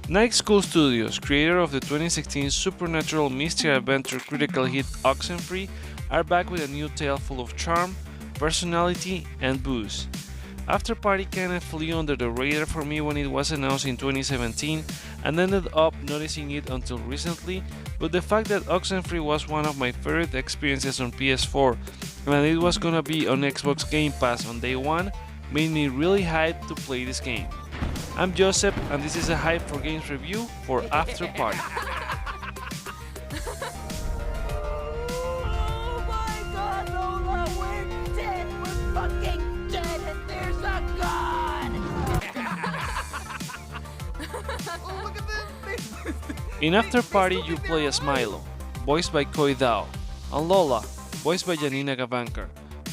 Night School Studios, creator of the 2016 supernatural mystery adventure critical hit Oxenfree, are back with a new tale full of charm, personality, and booze. Afterparty kinda flew under the radar for me when it was announced in 2017 and ended up noticing it until recently, but the fact that Oxenfree was one of my favorite experiences on PS4 and it was gonna be on Xbox Game Pass on day one made me really hyped to play this game. I'm Joseph and this is a Hype for Games review for Afterparty. Oh my god, Lola, we're dead! We're fucking dead and there's a god! Oh, look at this! In Afterparty you play as Milo, voiced by Koi Dao, and Lola, voiced by Janina Gavankar,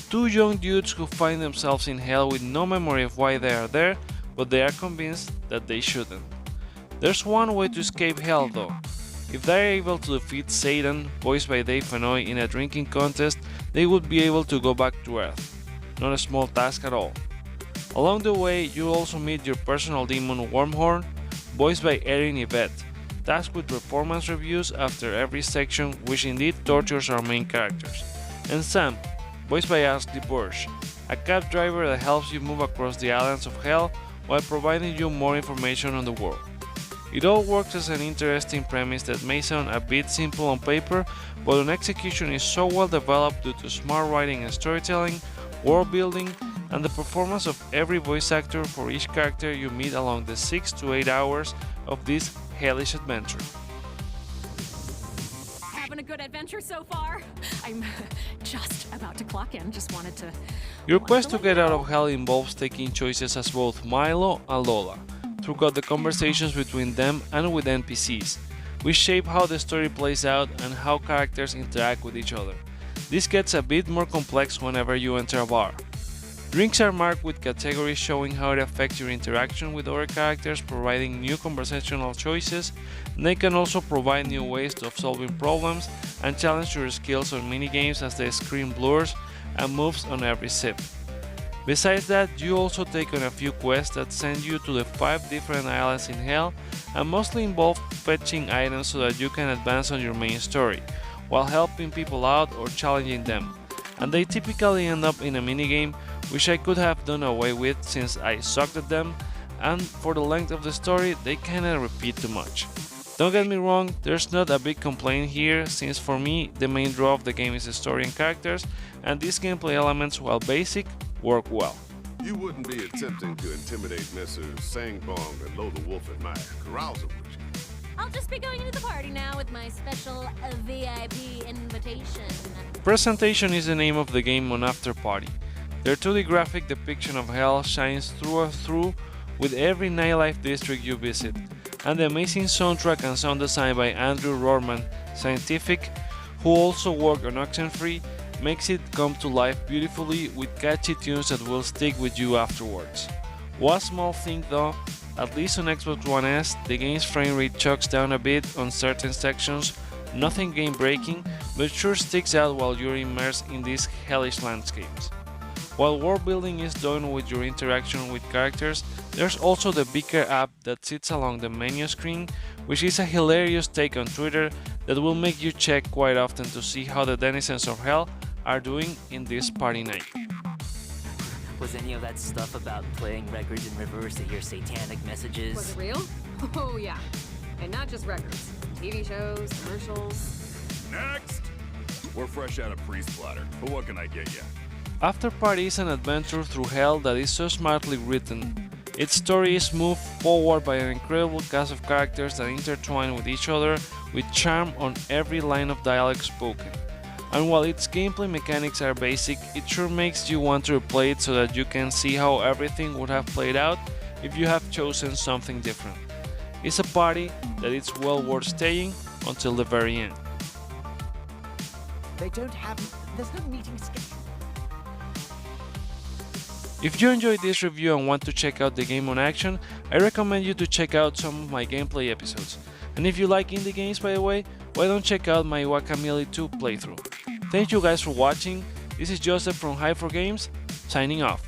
two young dudes who find themselves in hell with no memory of why they are there, but they are convinced that they shouldn't. There's one way to escape hell though. If they are able to defeat Satan, voiced by Dave Fennoy, in a drinking contest, they would be able to go back to Earth. Not a small task at all. Along the way, you'll also meet your personal demon Wormhorn, voiced by Erin Yvette, tasked with performance reviews after every section, which indeed tortures our main characters. And Sam, voiced by Ashley Burch, a cab driver that helps you move across the islands of hell while providing you more information on the world. It all works as an interesting premise that may sound a bit simple on paper, but on execution is so well developed due to smart writing and storytelling, world building, and the performance of every voice actor for each character you meet along the 6 to 8 hours of this hellish adventure. Having a good adventure so far? I'm just about to clock in, just wanted to... Your quest to get out of hell involves taking choices as both Milo and Lola, throughout the conversations between them and with NPCs, which shape how the story plays out and how characters interact with each other. This gets a bit more complex whenever you enter a bar. Drinks are marked with categories showing how it affects your interaction with other characters, providing new conversational choices, and they can also provide new ways of solving problems and challenge your skills on minigames as the screen blurs and moves on every sip. Besides that, you also take on a few quests that send you to the 5 different islands in hell and mostly involve fetching items so that you can advance on your main story, while helping people out or challenging them, and they typically end up in a minigame which I could have done away with since I sucked at them, and for the length of the story they kinda repeat too much. Don't get me wrong, there's not a big complaint here since for me the main draw of the game is the story and characters, and these gameplay elements, while basic, work well. You wouldn't be attempting to intimidate Mrs. Sangbong and Lola Wolf at my carousal, would you? I'll just be going into the party now with my special VIP invitation. Presentation is the name of the game on Afterparty. Their 2D graphic depiction of hell shines through and through with every nightlife district you visit, and the amazing soundtrack and sound design by Andrew Rorman Scientific, who also worked on Oxenfree, makes it come to life beautifully with catchy tunes that will stick with you afterwards. One small thing though, at least on Xbox One S, the game's frame rate chucks down a bit on certain sections, nothing game breaking, but sure sticks out while you're immersed in these hellish landscapes. While world building is done with your interaction with characters, there's also the Beaker app that sits along the menu screen, which is a hilarious take on Twitter that will make you check quite often to see how the denizens of hell are doing in this party night. Was any of that stuff about playing records in reverse to hear satanic messages? Was it real? Oh yeah. And not just records. TV shows, commercials. Next! We're fresh out of Priest Platter, but what can I get you? Afterparty is an adventure through hell that is so smartly written. Its story is moved forward by an incredible cast of characters that intertwine with each other with charm on every line of dialogue spoken. And while its gameplay mechanics are basic, it sure makes you want to replay it so that you can see how everything would have played out if you have chosen something different. It's a party that is well worth staying until the very end. There's no meeting scheduled. If you enjoyed this review and want to check out the game on action, I recommend you to check out some of my gameplay episodes. And if you like indie games, by the way, why don't check out my Guacamelee 2 playthrough. Thank you guys for watching. This is Joseph from Hype for Games, signing off.